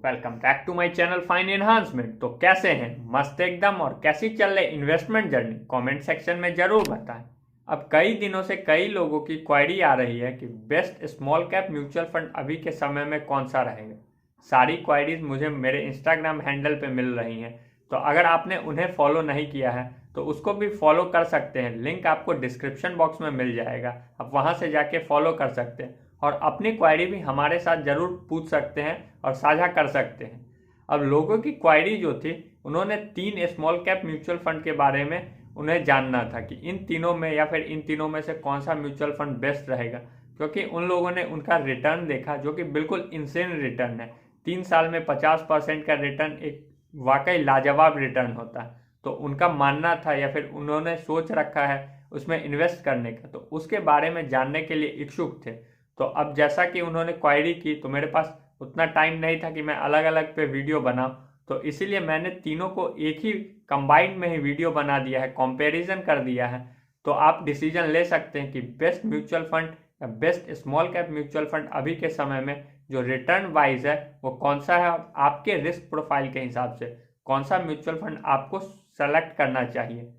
Welcome back to my channel fine enhancement. तो कैसे हैं? मस्त एकदम। और कैसी चल रही इन्वेस्टमेंट जर्नी? कमेंट सेक्शन में जरूर बताएं। अब कई दिनों से कई लोगों की क्वेरी आ रही है कि best small cap mutual fund अभी के समय में कौन सा रहेगा। सारी क्वेरीज मुझे मेरे इंस्टाग्राम हैंडल पे मिल रही हैं, तो अगर आपने उन्हें फॉलो नहीं किया है तो उसको भी फॉलो कर सकते हैं। लिंक आपको डिस्क्रिप्शन बॉक्स में मिल जाएगा, आप वहां से जाके फॉलो कर सकते हैं और अपनी क्वेरी भी हमारे साथ जरूर पूछ सकते हैं और साझा कर सकते हैं। अब लोगों की क्वेरी जो थी, उन्होंने 3 स्मॉल कैप म्यूचुअल फंड के बारे में उन्हें जानना था कि इन तीनों में या फिर इन तीनों में से कौन सा म्यूचुअल फंड बेस्ट रहेगा, क्योंकि उन लोगों ने उनका रिटर्न देखा जो कि बिल्कुल इंसेन रिटर्न है। 3 साल में 50% का रिटर्न एक वाकई लाजवाब रिटर्न होता है। तो उनका मानना था या फिर उन्होंने सोच रखा है उसमें इन्वेस्ट करने का, तो उसके बारे में जानने के लिए इच्छुक थे। तो अब जैसा कि उन्होंने क्वेरी की, तो मेरे पास उतना टाइम नहीं था कि मैं अलग अलग पे वीडियो बनाऊं, तो इसीलिए मैंने तीनों को एक ही कंबाइंड में ही वीडियो बना दिया है, कंपैरिजन कर दिया है। तो आप डिसीजन ले सकते हैं कि बेस्ट म्यूचुअल फंड या best small cap mutual fund अभी के समय में जो रिटर्न वाइज है वो कौन सा है, और आपके रिस्क प्रोफाइल के हिसाब से कौन सा म्यूचुअल फंड आपको सेलेक्ट करना चाहिए।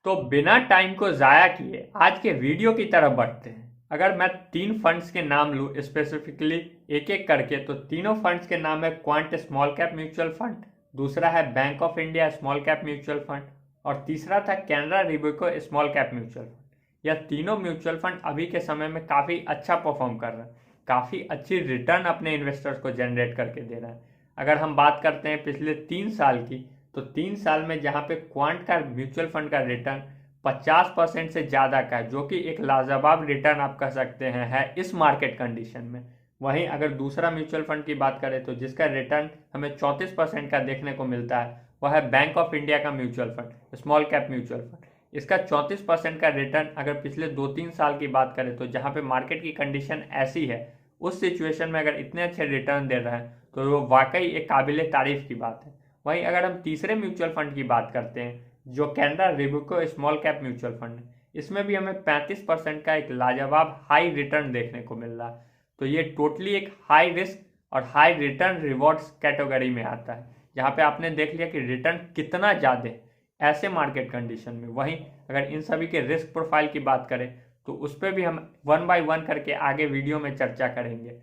तो बिना टाइम को ज़ाया किए आज के वीडियो की तरफ बढ़ते हैं। अगर मैं 3 फंड्स के नाम लूँ स्पेसिफिकली एक एक करके, तो तीनों फंड्स के नाम है Quant small cap mutual fund, दूसरा है Bank of India small cap mutual fund और तीसरा था Canara Robeco small cap mutual fund. यह तीनों म्यूचुअल फंड अभी के समय में काफ़ी अच्छा परफॉर्म कर रहे हैं, काफ़ी अच्छी रिटर्न अपने इन्वेस्टर्स को जनरेट करके दे रहे हैं। अगर हम बात करते हैं पिछले 3 साल की, तो 3 साल में जहाँ पे क्वांट का म्यूचुअल फंड का रिटर्न 50% से ज़्यादा का है, जो कि एक लाजवाब रिटर्न आप कह सकते हैं है इस मार्केट कंडीशन में। वहीं अगर दूसरा म्यूचुअल फंड की बात करें तो जिसका रिटर्न हमें 34% का देखने को मिलता है, वह है बैंक ऑफ इंडिया का mutual fund small cap mutual fund. इसका 34% का रिटर्न अगर पिछले 2-3 साल की बात करें, तो जहाँ पे मार्केट की कंडीशन ऐसी है, उस सिचुएशन में अगर इतने अच्छे रिटर्न दे रहे हैं तो वो वाकई एक काबिल तारीफ की बात है। वहीं अगर हम तीसरे म्यूचुअल फंड की बात करते हैं जो Canara Robeco small cap mutual fund है, इसमें भी हमें 35% का एक लाजवाब हाई रिटर्न देखने को मिल रहा है। तो ये टोटली एक हाई रिस्क और हाई रिटर्न रिवॉर्ड्स कैटेगरी में आता है, जहाँ पे आपने देख लिया कि रिटर्न कितना ज़्यादा है ऐसे मार्केट कंडीशन में। वहीं अगर इन सभी के रिस्क प्रोफाइल की बात करें तो उस पर भी हम 1 बाय 1 करके आगे वीडियो में चर्चा करेंगे।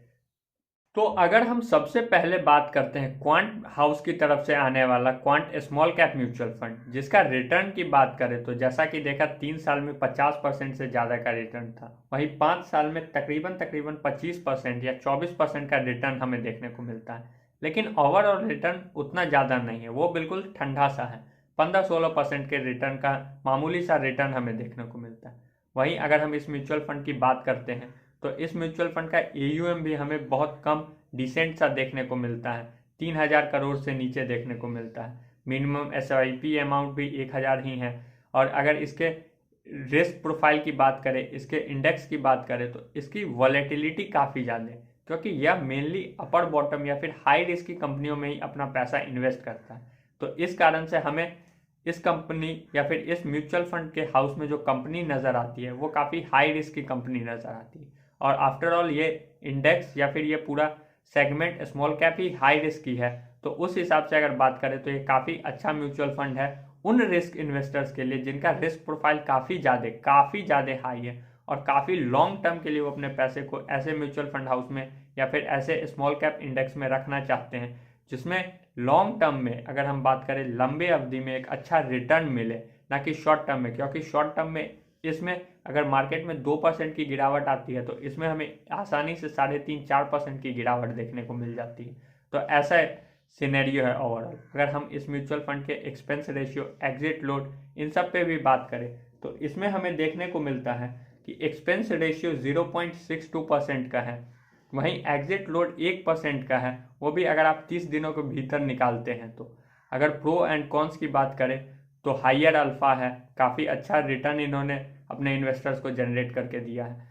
तो अगर हम सबसे पहले बात करते हैं क्वांट हाउस की तरफ से आने वाला quant small cap mutual fund, जिसका रिटर्न की बात करें तो जैसा कि देखा 3 साल में 50% से ज़्यादा का रिटर्न था, वहीं 5 साल में तकरीबन 25% या 24% का रिटर्न हमें देखने को मिलता है। लेकिन ओवरऑल रिटर्न उतना ज़्यादा नहीं है, वो बिल्कुल ठंडा सा है। 15-16% के रिटर्न का मामूली सा रिटर्न हमें देखने को मिलता है। वहीं अगर हम इस म्यूचुअल फंड की बात करते हैं तो इस म्यूचुअल फंड का AUM भी हमें बहुत कम डिसेंट सा देखने को मिलता है, 3,000 करोड़ से नीचे देखने को मिलता है। मिनिमम SIP अमाउंट भी 1,000 ही है। और अगर इसके रिस्क प्रोफाइल की बात करें, इसके इंडेक्स की बात करें, तो इसकी वॉलेटिलिटी काफ़ी ज़्यादा है, क्योंकि यह मेनली अपर बॉटम या फिर हाई रिस्क की कंपनियों में ही अपना पैसा इन्वेस्ट करता है। तो इस कारण से हमें इस कंपनी या फिर इस म्यूचुअल फंड के हाउस में जो कंपनी नज़र आती है वो काफ़ी हाई रिस्क की कंपनी नज़र आती है। और आफ्टर ऑल ये इंडेक्स या फिर ये पूरा सेगमेंट स्मॉल कैप ही हाई रिस्क की है, तो उस हिसाब से अगर बात करें तो ये काफ़ी अच्छा म्यूचुअल फंड है उन रिस्क इन्वेस्टर्स के लिए जिनका रिस्क प्रोफाइल काफ़ी ज़्यादा हाई है और काफ़ी लॉन्ग टर्म के लिए वो अपने पैसे को ऐसे म्यूचुअल फंड हाउस में या फिर ऐसे स्मॉल कैप इंडेक्स में रखना चाहते हैं, जिसमें लॉन्ग टर्म में अगर हम बात करें लंबे अवधि में एक अच्छा रिटर्न मिले, ना कि शॉर्ट टर्म में। क्योंकि शॉर्ट टर्म में इसमें अगर मार्केट में 2% की गिरावट आती है तो इसमें हमें आसानी से 3.5-4% की गिरावट देखने को मिल जाती है। तो ऐसा सिनेरियो है ओवरऑल। अगर हम इस म्यूचुअल फंड के एक्सपेंस रेशियो, एग्जिट लोड, इन सब पे भी बात करें तो इसमें हमें देखने को मिलता है कि एक्सपेंस रेशियो 0.62% का है, वहीं एग्जिट लोड 1% का है, वो भी अगर आप 30 दिनों के भीतर निकालते हैं। तो अगर प्रो एंड कॉन्स की बात करें तो हाइयर अल्फा है, काफ़ी अच्छा रिटर्न इन्होंने अपने इन्वेस्टर्स को जनरेट करके दिया है।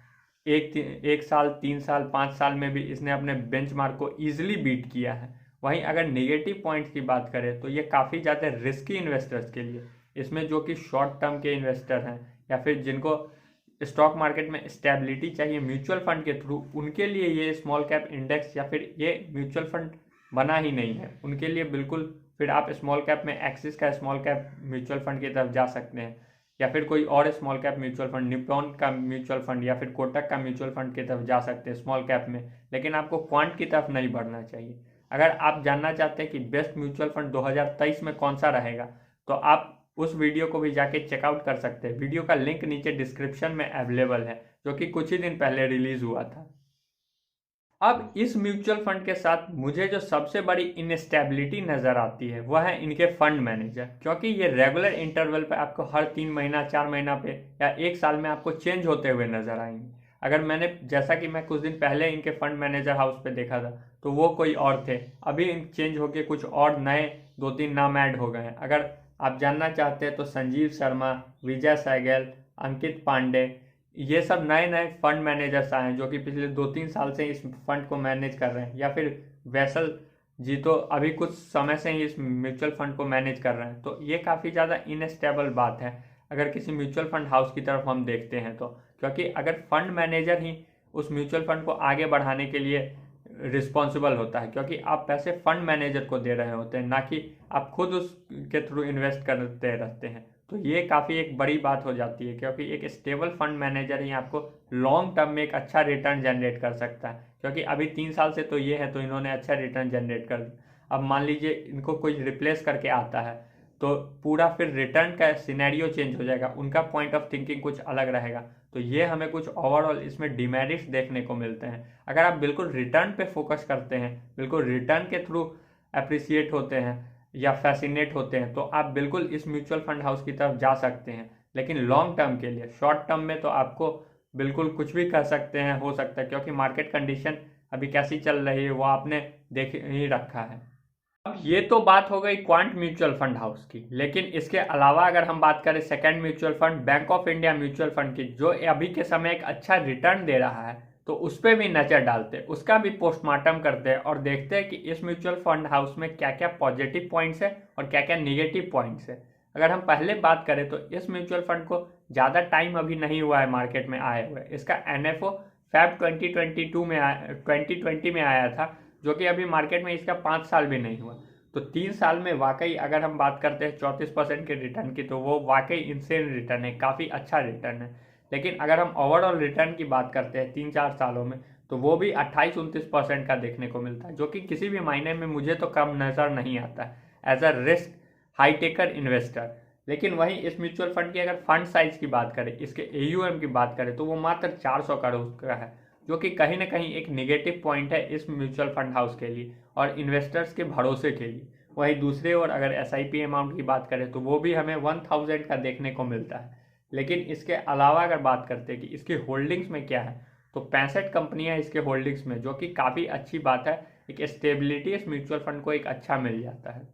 एक साल, 3 साल, 5 साल में भी इसने अपने बेंचमार्क को ईजिली बीट किया है। वहीं अगर नेगेटिव पॉइंट्स की बात करें तो ये काफ़ी ज़्यादा रिस्की इन्वेस्टर्स के लिए, इसमें जो कि शॉर्ट टर्म के इन्वेस्टर हैं या फिर जिनको स्टॉक मार्केट में स्टेबिलिटी चाहिए म्यूचुअल फंड के थ्रू, उनके लिए ये स्मॉल कैप इंडेक्स या फिर ये म्यूचुअल फंड बना ही नहीं है, उनके लिए बिल्कुल फिर आप स्मॉल कैप में एक्सिस का स्मॉल कैप म्यूचुअल फंड की तरफ जा सकते हैं, या फिर कोई और small cap mutual fund, Nippon का म्यूचुअल फंड या फिर कोटक का म्यूचुअल फंड की तरफ जा सकते हैं स्मॉल कैप में। लेकिन आपको क्वांट की तरफ नहीं बढ़ना चाहिए। अगर आप जानना चाहते हैं कि बेस्ट म्यूचुअल फंड 2023 में कौन सा रहेगा, तो आप उस वीडियो को भी जाके चेकआउट कर सकते हैं। वीडियो का लिंक नीचे डिस्क्रिप्शन में अवेलेबल है, जो कि कुछ ही दिन पहले रिलीज हुआ था। अब इस म्यूचुअल फंड के साथ मुझे जो सबसे बड़ी इनस्टेबिलिटी नज़र आती है वह है इनके फंड मैनेजर, क्योंकि ये रेगुलर इंटरवल पे आपको हर 3 महीना 4 महीना पे या 1 साल में आपको चेंज होते हुए नजर आएंगे। अगर मैंने, जैसा कि मैं कुछ दिन पहले इनके फंड मैनेजर हाउस पे देखा था, तो वो कोई और थे, अभी चेंज होके कुछ और नए 2-3 नाम ऐड हो गए हैं। अगर आप जानना चाहते हैं तो संजीव शर्मा, विजय सहगल, अंकित पांडे, ये सब नए नए फंड मैनेजर्स आए हैं जो कि पिछले 2-3 साल से इस फंड को मैनेज कर रहे हैं। या फिर वैसल जी तो अभी कुछ समय से ही इस म्यूचुअल फंड को मैनेज कर रहे हैं। तो ये काफ़ी ज़्यादा इनस्टेबल बात है अगर किसी म्यूचुअल फंड हाउस की तरफ हम देखते हैं तो, क्योंकि अगर फंड मैनेजर ही उस म्यूचुअल फंड को आगे बढ़ाने के लिए रिस्पॉन्सिबल होता है, क्योंकि आप पैसे फंड मैनेजर को दे रहे होते हैं, ना कि आप खुद उसके थ्रू इन्वेस्ट करते रहते हैं। तो ये काफ़ी एक बड़ी बात हो जाती है, क्योंकि एक स्टेबल फंड मैनेजर ही आपको लॉन्ग टर्म में एक अच्छा रिटर्न जनरेट कर सकता है। क्योंकि अभी 3 साल से तो ये है, तो इन्होंने अच्छा रिटर्न जनरेट कर दिया। अब मान लीजिए इनको कोई रिप्लेस करके आता है, तो पूरा फिर रिटर्न का सिनेरियो चेंज हो जाएगा, उनका पॉइंट ऑफ थिंकिंग कुछ अलग रहेगा। तो ये हमें कुछ ओवरऑल इसमें डिमेरिट्स देखने को मिलते हैं। अगर आप बिल्कुल रिटर्न पे फोकस करते हैं, बिल्कुल रिटर्न के थ्रू अप्रिसिएट होते हैं या फैसिनेट होते हैं, तो आप बिल्कुल इस म्यूचुअल फंड हाउस की तरफ जा सकते हैं। लेकिन लॉन्ग टर्म के लिए, शॉर्ट टर्म में तो आपको बिल्कुल कुछ भी कर सकते हैं, हो सकता है, क्योंकि मार्केट कंडीशन अभी कैसी चल रही है वो आपने देख ही रखा है। अब ये तो बात हो गई क्वांट म्यूचुअल फंड हाउस की, लेकिन इसके अलावा अगर हम बात करें second mutual fund bank of India mutual fund की, जो अभी के समय एक अच्छा रिटर्न दे रहा है, तो उस पर भी नज़र डालते हैं, उसका भी पोस्टमार्टम करते हैं और देखते हैं कि इस म्यूचुअल फंड हाउस में क्या क्या पॉजिटिव पॉइंट्स है और क्या क्या निगेटिव पॉइंट्स है। अगर हम पहले बात करें तो इस म्यूचुअल फंड को ज़्यादा टाइम अभी नहीं हुआ है मार्केट में आए हुए। इसका NFO Feb 2020 में आया था, जो कि अभी मार्केट में इसका 5 साल भी नहीं हुआ। तो 3 साल में वाकई अगर हम बात करते हैं 34% के रिटर्न की, तो वो वाकई इंसेन रिटर्न है, काफ़ी अच्छा रिटर्न है। लेकिन अगर हम ओवरऑल रिटर्न की बात करते हैं 3-4 सालों में, तो वो भी 28-29% का देखने को मिलता है, जो कि किसी भी मायने में मुझे तो कम नज़र नहीं आता है as a risk high taker investor. लेकिन वहीं इस म्यूचुअल फंड की अगर फंड साइज की बात करें, इसके AUM की बात करें, तो वो मात्र 400 करोड़ का है, जो कि कहीं ना कहीं एक निगेटिव पॉइंट है इस म्यूचुअल फंड हाउस के लिए और इन्वेस्टर्स के भरोसे के लिए। वहीं दूसरे ओर अगर SIP अमाउंट की बात करें, तो वो भी हमें 1000 का देखने को मिलता है। लेकिन इसके अलावा अगर बात करते हैं कि इसकी होल्डिंग्स में क्या है, तो 65 कंपनियां इसके होल्डिंग्स में, जो कि काफ़ी अच्छी बात है। एक स्टेबिलिटी इस म्यूचुअल फंड को एक अच्छा मिल जाता है।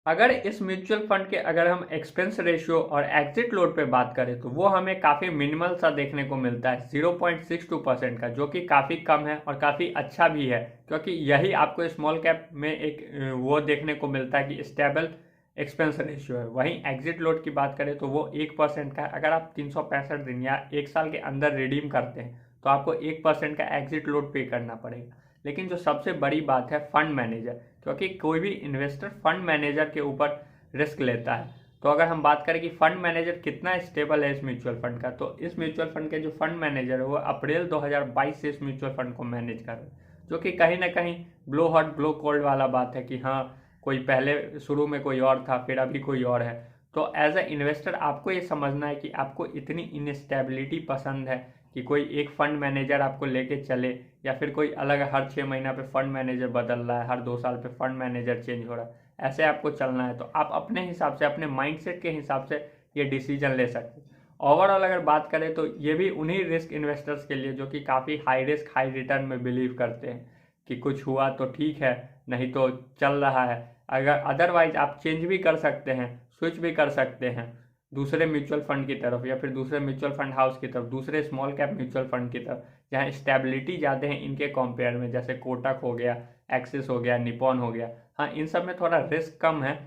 अगर इस म्यूचुअल फंड के अगर हम एक्सपेंस रेशियो और एग्जिट लोड पे बात करें, तो वो हमें काफ़ी मिनिमल सा देखने को मिलता है 0.62% का, जो कि काफ़ी कम है और काफ़ी अच्छा भी है, क्योंकि यही आपको स्मॉल कैप में एक वो देखने को मिलता है कि स्टेबल एक्सपेंस रेशियो है। वहीं एग्जिट लोड की बात करें तो वो 1% का है। अगर आप 365 दिन या 1 साल के अंदर रिडीम करते हैं, तो आपको 1% का एग्जिट लोड पे करना पड़ेगा। लेकिन जो सबसे बड़ी बात है फंड मैनेजर, क्योंकि कोई भी इन्वेस्टर फंड मैनेजर के ऊपर रिस्क लेता है। तो अगर हम बात करें कि फंड मैनेजर कितना स्टेबल है इस म्यूचुअल फंड का, तो इस म्यूचुअल फंड के जो फंड मैनेजर है वो अप्रैल 2022 से इस म्यूचुअल फंड को मैनेज कर रहे हैं, जो कि कहीं ना कहीं ब्लो हॉट ब्लो कोल्ड वाला बात है कि हाँ, कोई पहले शुरू में कोई और था, फिर अभी कोई और है। तो एज अ इन्वेस्टर आपको ये समझना है कि आपको इतनी इनस्टेबिलिटी पसंद है कि कोई एक फंड मैनेजर आपको लेके चले, या फिर कोई अलग हर 6 महीना पे फंड मैनेजर बदल रहा है, हर 2 साल पे फंड मैनेजर चेंज हो रहा है, ऐसे आपको चलना है। तो आप अपने हिसाब से, अपने माइंडसेट के हिसाब से ये डिसीजन ले सकते हैं। ओवरऑल अगर बात करें तो ये भी उन्हीं रिस्क इन्वेस्टर्स के लिए जो कि काफ़ी हाई रिस्क हाई रिटर्न में बिलीव करते हैं कि कुछ हुआ तो ठीक है, नहीं तो चल रहा है। अगर अदरवाइज आप चेंज भी कर सकते हैं, स्विच भी कर सकते हैं दूसरे म्यूचुअल फंड की तरफ, या फिर दूसरे म्यूचुअल फंड हाउस की तरफ, दूसरे स्मॉल कैप म्यूचुअल फंड की तरफ, जहाँ स्टेबिलिटी ज़्यादा है इनके कंपेयर में, जैसे कोटक हो गया, एक्सिस हो गया, निपॉन हो गया। हाँ, इन सब में थोड़ा रिस्क कम है,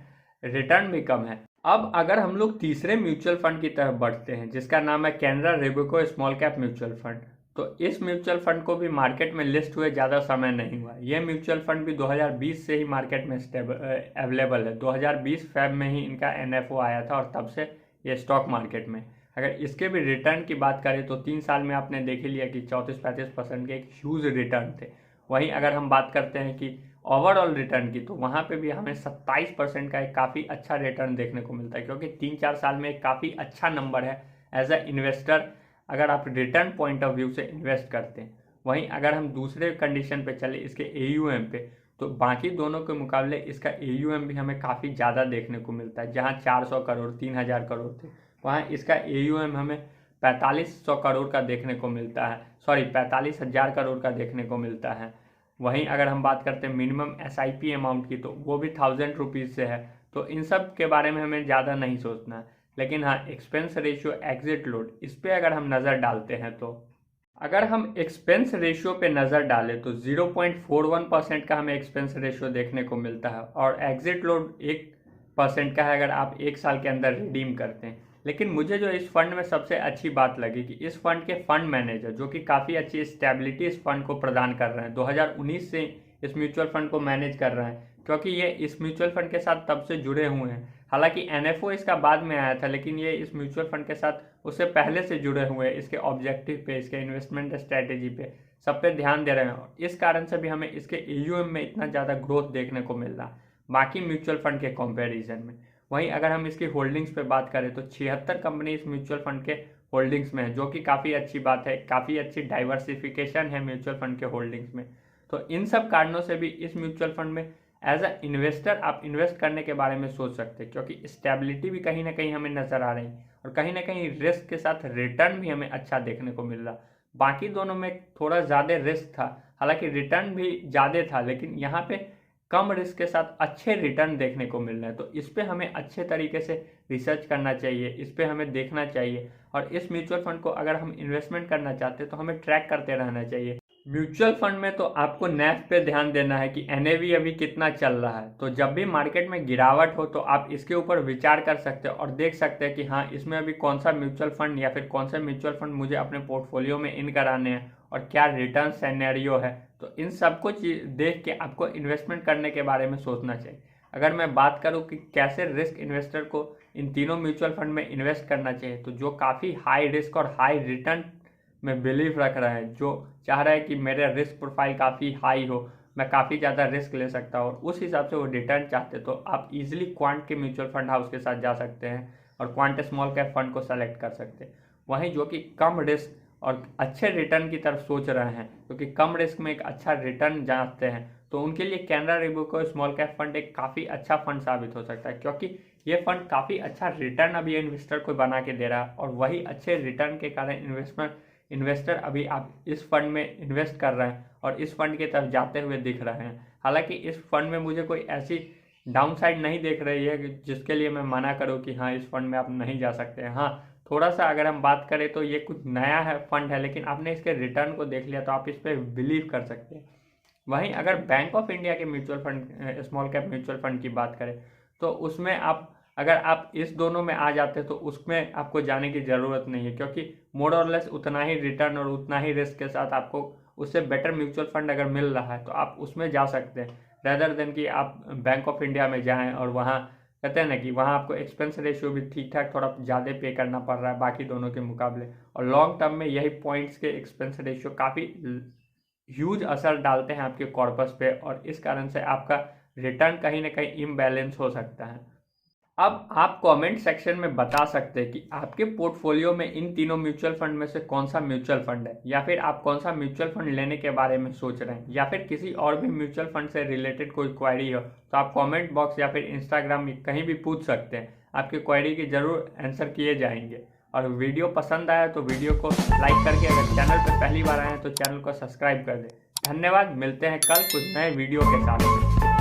रिटर्न भी कम है। अब अगर हम लोग तीसरे म्यूचुअल फंड की तरफ बढ़ते हैं, जिसका नाम है Canara Robeco small cap mutual fund, तो इस म्यूचुअल फंड को भी मार्केट में लिस्ट हुए ज़्यादा समय नहीं हुआ। यह म्यूचुअल फंड भी 2020 से ही मार्केट में अवेलेबल है। 2020 फेब में ही इनका NFO आया था और तब से ये स्टॉक मार्केट में। अगर इसके भी रिटर्न की बात करें तो 3 साल में आपने देख ही लिया कि 34-35% के एक ह्यूज रिटर्न थे। वहीं अगर हम बात करते हैं कि ओवरऑल रिटर्न की, तो वहाँ पे भी हमें 27% का एक काफ़ी अच्छा रिटर्न देखने को मिलता है, क्योंकि 3-4 साल में एक काफ़ी अच्छा नंबर है एज अ इन्वेस्टर अगर आप रिटर्न पॉइंट ऑफ व्यू से इन्वेस्ट करते हैं। वहीं अगर हम दूसरे कंडीशन पे चले इसके AUM पे, तो बाकी दोनों के मुकाबले इसका AUM भी हमें काफ़ी ज़्यादा देखने को मिलता है। जहाँ 400 करोड़ 3000 करोड़ थे, वहाँ इसका AUM हमें 4500 करोड़ का देखने को मिलता है, 45,000 करोड़ का देखने को मिलता है। वहीं अगर हम बात करते हैं मिनिमम SIP अमाउंट की, तो वो भी 1000 रुपीज़ से है। तो इन सब के बारे में हमें ज़्यादा नहीं सोचना है। लेकिन हाँ, एक्सपेंस रेशियो, एग्जिट लोड, इस पर अगर हम नज़र डालते हैं, तो अगर हम एक्सपेंस रेशियो पे नज़र डालें तो 0.41% का हमें एक्सपेंस रेशियो देखने को मिलता है और एग्जिट लोड 1% का है अगर आप 1 साल के अंदर रिडीम करते हैं। लेकिन मुझे जो इस फंड में सबसे अच्छी बात लगी कि इस फंड के फंड मैनेजर जो कि काफ़ी अच्छी स्टेबिलिटी इस फंड को प्रदान कर रहे हैं, 2019 से इस म्यूचुअल फंड को मैनेज कर रहे हैं, क्योंकि ये इस म्यूचुअल फंड के साथ तब से जुड़े हुए हैं। हालांकि NFO इसका बाद में आया था, लेकिन ये इस म्यूचुअल फंड के साथ उससे पहले से जुड़े हुए हैं। इसके ऑब्जेक्टिव पे, इसके इन्वेस्टमेंट स्ट्रैटेजी पे, सब पे ध्यान दे रहे हैं और इस कारण से भी हमें इसके AUM में इतना ज़्यादा ग्रोथ देखने को मिल रहा है बाकी म्यूचुअल फंड के कंपैरिजन में। वहीं अगर हम इसकी होल्डिंग्स पे बात करें तो 76 कंपनी इस म्यूचुअल फंड के होल्डिंग्स में है, जो कि काफ़ी अच्छी बात है। काफ़ी अच्छी डाइवर्सिफिकेशन है म्यूचुअल फंड के होल्डिंग्स में। तो इन सब कारणों से भी इस म्यूचुअल फंड में एज अ इन्वेस्टर आप इन्वेस्ट करने के बारे में सोच सकते हैं, क्योंकि स्टेबिलिटी भी कहीं ना कहीं हमें नज़र आ रही है और कहीं ना कहीं रिस्क के साथ रिटर्न भी हमें अच्छा देखने को मिल रहा। बाकी दोनों में थोड़ा ज़्यादा रिस्क था, हालांकि रिटर्न भी ज़्यादा था, लेकिन यहाँ पे कम रिस्क के साथ अच्छे रिटर्न देखने को मिल रहे हैं। तो इस पर हमें अच्छे तरीके से रिसर्च करना चाहिए, इस पर हमें देखना चाहिए और इस म्यूचुअल फंड को अगर हम इन्वेस्टमेंट करना चाहते हैं तो हमें ट्रैक करते रहना चाहिए। म्यूचुअल फंड में तो आपको NAV पे ध्यान देना है कि NAV अभी कितना चल रहा है। तो जब भी मार्केट में गिरावट हो तो आप इसके ऊपर विचार कर सकते हैं और देख सकते हैं कि हाँ, इसमें अभी कौन सा म्यूचुअल फंड या फिर कौन सा म्यूचुअल फंड मुझे अपने पोर्टफोलियो में इन कराने हैं और क्या रिटर्न सिनेरियो है। तो इन सबको देख के आपको इन्वेस्टमेंट करने के बारे में सोचना चाहिए। अगर मैं बात करूँ कि कैसे रिस्क इन्वेस्टर को इन तीनों म्यूचुअल फंड में इन्वेस्ट करना चाहिए, तो जो काफ़ी हाई रिस्क और हाई रिटर्न में बिलीव रख रहा है, जो चाह रहा है कि मेरा रिस्क प्रोफाइल काफ़ी हाई हो, मैं काफ़ी ज़्यादा रिस्क ले सकता हूँ और उस हिसाब से वो रिटर्न चाहते, तो आप इजीली क्वांट के म्यूचुअल फंड हाउस के साथ जा सकते हैं और क्वांट स्मॉल कैप फंड को सेलेक्ट कर सकते हैं। वहीं जो कि कम रिस्क और अच्छे रिटर्न की तरफ सोच रहे हैं, क्योंकि कम रिस्क में एक अच्छा रिटर्न चाहते हैं, तो उनके लिए Canara Robeco small cap fund एक काफ़ी अच्छा फंड साबित हो सकता है, क्योंकि ये फंड काफ़ी अच्छा रिटर्न अभी इन्वेस्टर को बना के दे रहा है और वही अच्छे रिटर्न के कारण इन्वेस्टर अभी आप इस फंड में इन्वेस्ट कर रहे हैं और इस फंड की तरफ जाते हुए दिख रहे हैं। हालांकि इस फंड में मुझे कोई ऐसी डाउनसाइड नहीं देख रही है कि जिसके लिए मैं मना करूं कि हाँ, इस फंड में आप नहीं जा सकते हैं। हाँ, थोड़ा सा अगर हम बात करें तो ये कुछ नया है फंड है, लेकिन आपने इसके रिटर्न को देख लिया तो आप इस पर बिलीव कर सकते हैं। वहीं अगर बैंक ऑफ इंडिया के mutual fund, small cap mutual fund की बात करें तो उसमें अगर आप इस दोनों में आ जाते हैं तो उसमें आपको जाने की ज़रूरत नहीं है, क्योंकि मोर और लेस उतना ही रिटर्न और उतना ही रिस्क के साथ आपको उससे बेटर म्यूचुअल फंड अगर मिल रहा है तो आप उसमें जा सकते हैं, रेदर देन कि आप बैंक ऑफ इंडिया में जाएं और वहाँ कहते हैं ना कि वहाँ आपको एक्सपेंस रेशियो भी ठीक ठाक थोड़ा ज़्यादा पे करना पड़ रहा है बाकी दोनों के मुकाबले, और लॉन्ग टर्म में यही पॉइंट्स के एक्सपेंस रेशियो काफ़ी ह्यूज असर डालते हैं आपके कॉर्पस पे और इस कारण से आपका रिटर्न कहीं ना कहीं इम्बैलेंस हो सकता है। अब आप कमेंट सेक्शन में बता सकते हैं कि आपके पोर्टफोलियो में इन तीनों म्यूचुअल फंड में से कौन सा म्यूचुअल फंड है, या फिर आप कौन सा म्यूचुअल फंड लेने के बारे में सोच रहे हैं, या फिर किसी और भी म्यूचुअल फंड से रिलेटेड कोई क्वेरी हो तो आप कमेंट बॉक्स या फिर इंस्टाग्राम में कहीं भी पूछ सकते हैं। आपकी क्वेरी की जरूर आंसर किए जाएंगे। और वीडियो पसंद आया तो वीडियो को लाइक करके, अगर चैनल पर पहली बार आए हैं तो चैनल को सब्सक्राइब कर दें। धन्यवाद, मिलते हैं कल कुछ नए वीडियो के साथ।